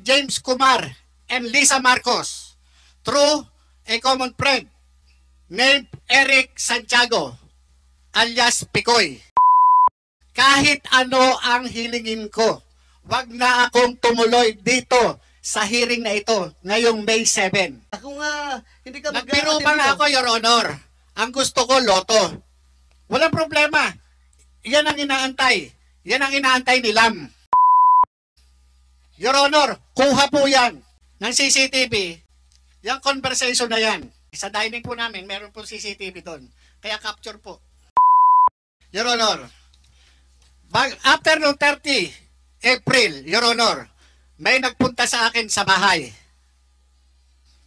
James Kumar and Lisa Marcos through a common friend named Eric Santiago alias Picoy. Kahit ano ang hilingin ko, wag na akong tumuloy dito sa hearing na ito ngayong May 7. Ako nga, hindi ka Nagbiro pa nga ako, Your Honor. Ang gusto ko, loto. Walang problema. Yan ang inaantay. Yan ang inaantay ni Lam. Your Honor, kuha po yan ng CCTV. Yung conversation na yan. Sa dining po namin, meron po CCTV doon. Kaya capture po. Your Honor, after noong 30 April, Your Honor, may nagpunta sa akin sa bahay.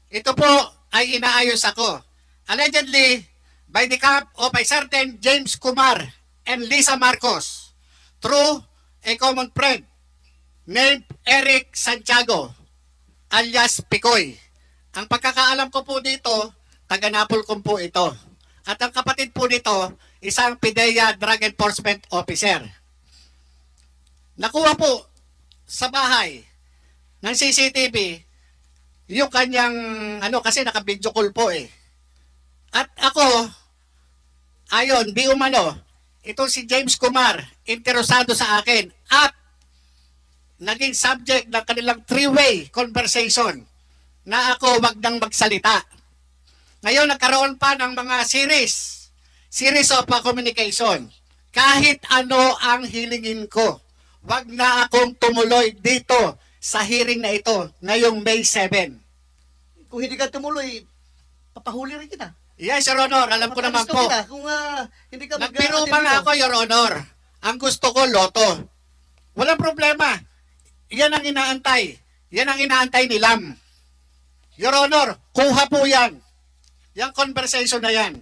Ito po ay inaayos ako. Allegedly, by the camp of a certain James Kumar and Lisa Marcos through a common friend named Eric Santiago alias Picoy. Ang pagkakaalam ko po dito, taga-Napolcom po ito. At ang kapatid po nito, isang PIDEA Drug Enforcement Officer. Nakuha po sa bahay ng CCTV yung kanyang, kasi naka-video call po eh. At ako, ayon, di umano, ito si James Kumar, interesado sa akin at naging subject ng kanilang three-way conversation na ako wag nang magsalita. Ngayon, nagkaroon pa ng mga series of communication. Kahit ano ang hilingin ko, wag na akong tumuloy dito sa hearing na ito ngayong May 7. Kung hindi ka tumuloy, papahuli rin kita. Yes, Your Honor. Alam ko naman po. Kita. Kung hindi ka nagbiro pa nga ako, Your Honor. Ang gusto ko, loto. Walang problema. Yan ang inaantay. Yan ang inaantay ni Lam. Your Honor, kuha po yan. Yung conversation na yan.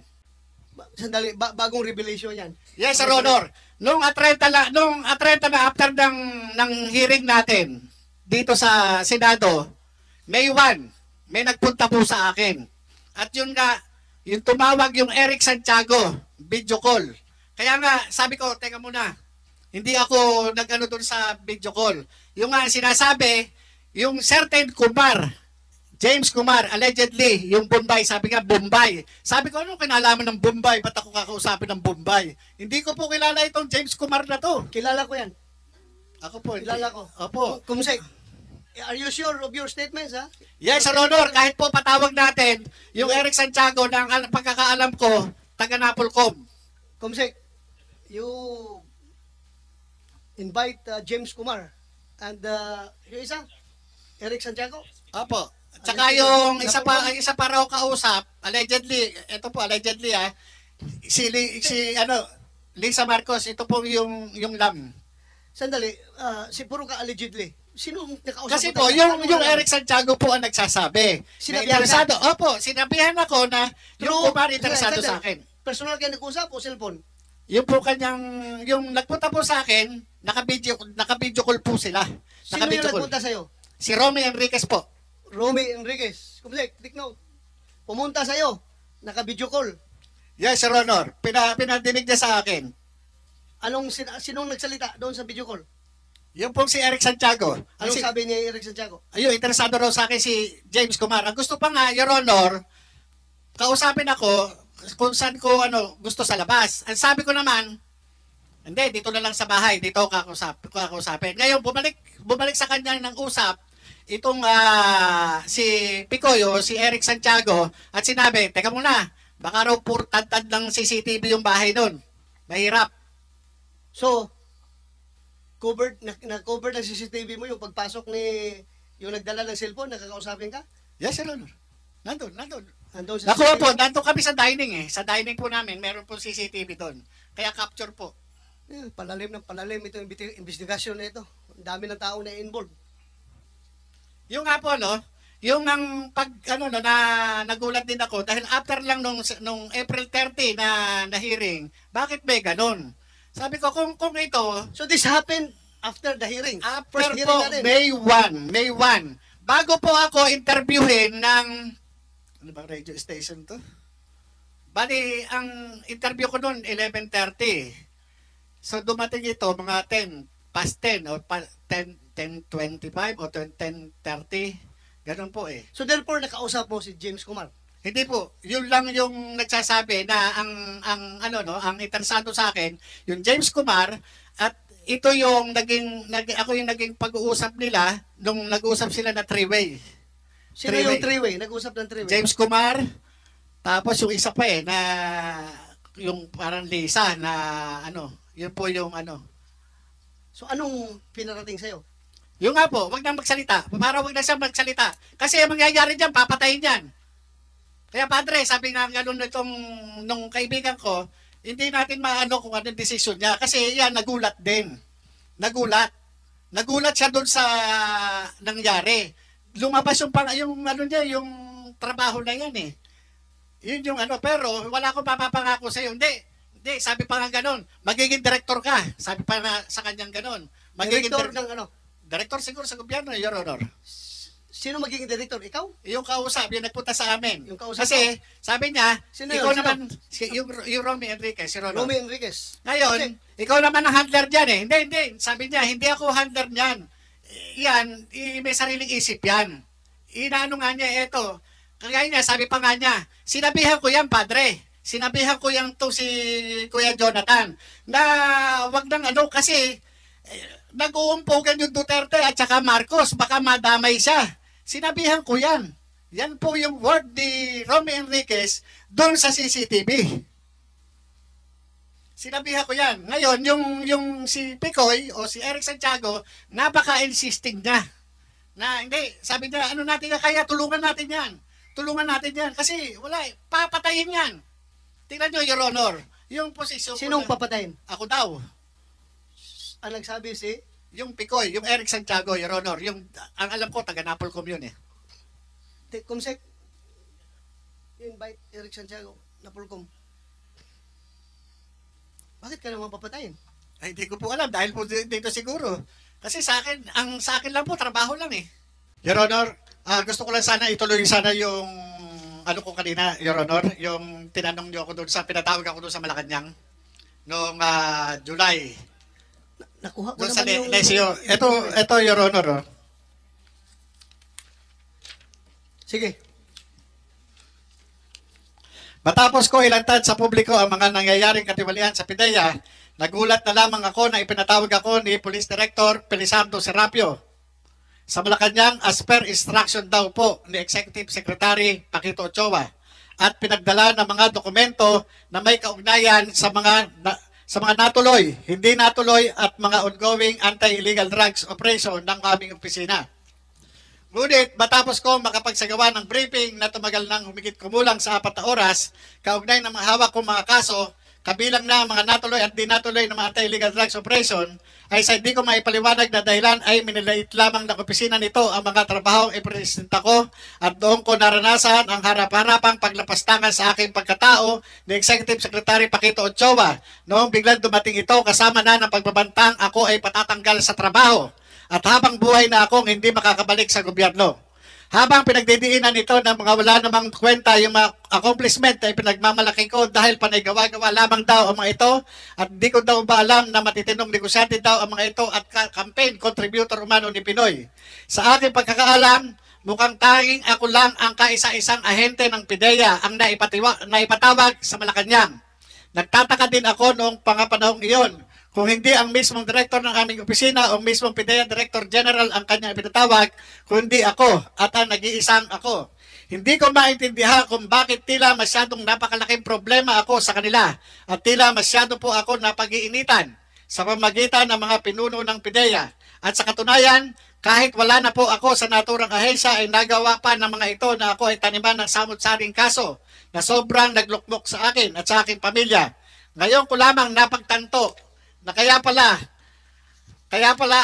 Sandali, bagong revelation yan. Yes, Your Honor. Nung atrenta na after ng hearing natin dito sa Senado, May 1, may nagpunta po sa akin. At yun nga, yung tumawag yung Eric Santiago, video call. Kaya nga, sabi ko, teka muna, hindi ako nag-ano doon sa video call. Yung nga sinasabi, yung certain Kumar, James Kumar, allegedly, yung Bombay, sabi nga Bombay. Sabi ko, ano kinalaman ng Bombay? Ba't ako kakausapin ng Bombay? Hindi ko po kilala itong James Kumar na to. Kilala ko yan. Ako po. Kilala ko. Opo. Kumusek, are you sure of your statements, ha? Yes, Sir Honor, kahit po patawag natin, yung Eric Santiago, ng pagkakaalam ko, taga-Napolcom. Kumusek, you invite James Kumar and yung isa, Eric Santiago? Opo. At saka yung isa pa raw kausap, allegedly, ito po allegedly Lisa Marcos, ito po yung Lam. Sandali, puro ka allegedly. Sino nakausap? Kasi po, yung Eric Santiago po ang nagsasabi. Sinabihan interesado. Opo, sinabihan ako na yung Kumar interesado sa akin. Personal kayo nag-usap o cellphone? Yung po yung nagpunta po sa akin, naka-video call po sila. Sino yung nagpunta sa'yo? Si Romy Enriquez po. Romy Enriquez. Kumsek, take note. Pumunta sa'yo, naka-video call. Yes, Sir Honor. Pinadinig niya sa akin. Sinong nagsalita doon sa video call? Yung pong si Eric Santiago. Anong sabi ni Eric Santiago? Ayun, interesado raw sa akin si James Kumar. Ang gusto pa nga, Your Honor, kausapin ako kung saan ko gusto sa labas. Ang sabi ko naman, hindi, dito na lang sa bahay. Dito ako kakausapin. Ngayon, bumalik sa kanya ng usap, itong si Picoy o si Eric Santiago at sinabi, teka muna, baka raw purtad ng CCTV yung bahay nun. Mahirap. So, na-cover ng CCTV mo yung pagpasok ni yung nagdala ng cellphone, nakakausapin ka? Yes, Sir Honor. Nandun. Sa Nakuha po, nandun kami sa dining eh. Sa dining po namin, meron po CCTV doon. Kaya capture po. Palalim ito yung investigasyon na ito. Ang dami ng tao na involved. Yung nga po, yung ang nagulat din ako dahil after lang nung April 30 na hearing, bakit may ganun? Sabi ko, kung ito... So this happened after the hearing? After First hearing po, natin. May 1. Bago po ako interviewin ng... Ano ba radio station to? Bali, ang interview ko noon, 11:30. So dumating ito, mga 10, past 10, o 10, 10:25 o 10:30. Ganun po eh. So therefore, nakausap mo si James Kumar. Hindi po, yun lang yung nagsasabi na ang interesado sa akin, yung James Kumar, at ito yung ako yung naging pag-uusap nila nung nag-usap sila na three-way. Sino yung three-way? Nag-usap ng three-way? James Kumar, tapos yung isa pa na yung parang Lisa na yun po yung So anong pinarating sa'yo? Yung nga po, wag na magsalita. Para wag na siya magsalita. Kasi ang mangyayari dyan, papatayin yan. Kaya padre, sabi nga gano'n nung kaibigan ko, hindi natin maano kung anong desisyon niya. Kasi yan, nagulat din. Nagulat. Nagulat siya doon sa nangyari. Lumabas yung yung trabaho na yan eh. Yun yung pero wala akong papapangako sa'yo. Hindi, sabi pa nga gano'n, magiging director ka. Sabi pa nga sa kanyang gano'n. Director ng Director siguro sa gobyerno, Your Honor. Sino magiging director? Ikaw? Yung kausap, yung nagpunta sa amin. Yung kausap Kasi, sabi niya, Sino ikaw yun? naman, yung Romy Enriquez, si Ronald. Romy Enriquez. Ngayon, ikaw naman ang handler dyan eh. Hindi. Sabi niya, hindi ako handler niyan. Yan, may sariling isip yan. Inaano nga niya, eto. Kaya niya, sabi pa nga niya, sinabihan ko yan, padre. Sinabihan ko yan to si Kuya Jonathan. Na wag nang kasi, nag-uumpugan yung Duterte at saka Marcos, baka madamay siya. Sinabihan ko yan. Yan po yung word ni Romy Enriquez doon sa CCTV. Sinabihan ko yan. Ngayon, yung si Picoy o si Eric Santiago, napaka-insisting niya. Na hindi, sabi niya, natin kaya tulungan natin yan. Tulungan natin yan. Kasi wala, papatayin yan. Tingnan nyo, Your Honor, yung posisyon ko. Sinong papatayin? Ako daw. Ang nagsabi si? Yung Picoy, yung Eric Santiago, Your Honor, ang alam ko, taga Napolcom yun eh. Kumsek, invite Eric Santiago, Napolcom. Bakit ka naman papatayin? Ay, hindi ko po alam, dahil po dito siguro. Kasi sa akin lang po, trabaho lang eh. Your Honor, gusto ko lang sana ituloy sana yung ko kanina, Your Honor, yung tinanong niyo ako doon pinatawag ako doon sa Malacanang noong July. Nakuha ko Doon naman sa yung... Lesio. Ito, Your Honor. Oh. Sige. Matapos ko ilantad sa publiko ang mga nangyayaring katiwalian sa PIDEA, nagulat na lamang ako na ipinatawag ako ni Police Director Felizardo Serapio sa Malacanang as per instruction daw po ni Executive Secretary Paquito Ochoa at pinagdala ng mga dokumento na may kaugnayan sa mga natuloy, hindi natuloy at mga ongoing anti-illegal drugs operation ng aming opisina. Ngunit matapos ko makapagsagawa ng briefing na tumagal ng humigit kumulang sa 4 na oras, kaugnay ng mga hawak kong mga kaso, kabilang na mga natuloy at di natuloy ng mga anti-illegal drugs operation, ay sa hindi ko maipaliwanag na dahilan ay minilait lamang ng opisina nito ang mga trabahong ipresenta ko at doon ko naranasan ang harap-harapang paglapastangan sa aking pagkatao ni Executive Secretary Paquito Ochoa noong biglang dumating ito kasama na ng pagbabantang ako ay patatanggal sa trabaho at habang buhay na akong hindi makakabalik sa gobyerno. Habang pinagdidiinan ito ng mga wala namang kwenta yung mga accomplishment ay pinagmamalaki ko dahil panay gawa-gawa lamang daw ang mga ito at di ko daw ba alam na matitinong negosyante daw ang mga ito at campaign contributor umano ni Pinoy. Sa aking pagkakaalam, mukhang tanging ako lang ang kaisa-isang ahente ng PIDEA ang naipatawag sa Malacanang. Nagtataka din ako noong pangapanahong iyon kung hindi ang mismong director ng aming opisina o mismong PIDEA Director General ang kanya ipinatawag, kundi ako at ang nag-iisang ako. Hindi ko maintindihan kung bakit tila masyadong napakalaking problema ako sa kanila at tila masyado po ako napag-iinitan sa pamagitan ng mga pinuno ng PIDEA. At sa katunayan, kahit wala na po ako sa naturang ahensya ay nagawa pa ng mga ito na ako ay taniman ng samot-saring kaso na sobrang naglukmok sa akin at sa aking pamilya. Ngayon ko lamang napagtanto na kaya pala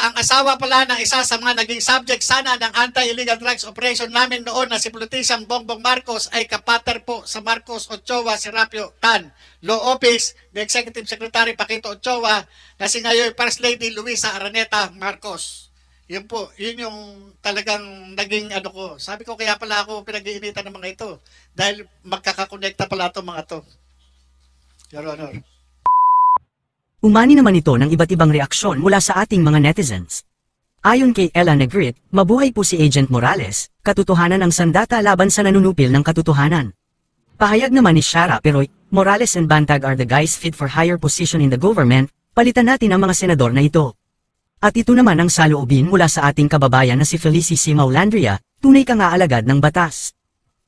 ang asawa pala ng isa sa mga naging subject sana ng anti-illegal drugs operation namin noon na si Politician Bongbong Marcos ay kapater po sa Marcos Ochoa Serapio Tan, Law Office ni Executive Secretary Paquito Ochoa na si ngayon First Lady Luisa Araneta Marcos. Yun po, yun yung talagang naging ko. Sabi ko kaya pala ako pinag-iinitan ng mga ito dahil magkakakonekta pala itong mga to. Your Honor. Umani naman ito ng iba't ibang reaksyon mula sa ating mga netizens. Ayon kay Ella Negrit, mabuhay po si Agent Morales, katotohanan ang sandata laban sa nanunupil ng katotohanan. Pahayag naman ni Shara Peroy, Morales and Bantag are the guys fit for higher position in the government, palitan natin ang mga senador na ito. At ito naman ang saloobin mula sa ating kababayan na si Felicie C. Maulandria, tunay kang aalagad ng batas.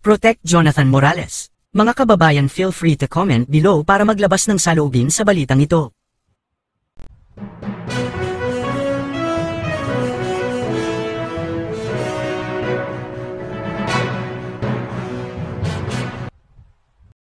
Protect Jonathan Morales. Mga kababayan, feel free to comment below para maglabas ng saloobin sa balitang ito.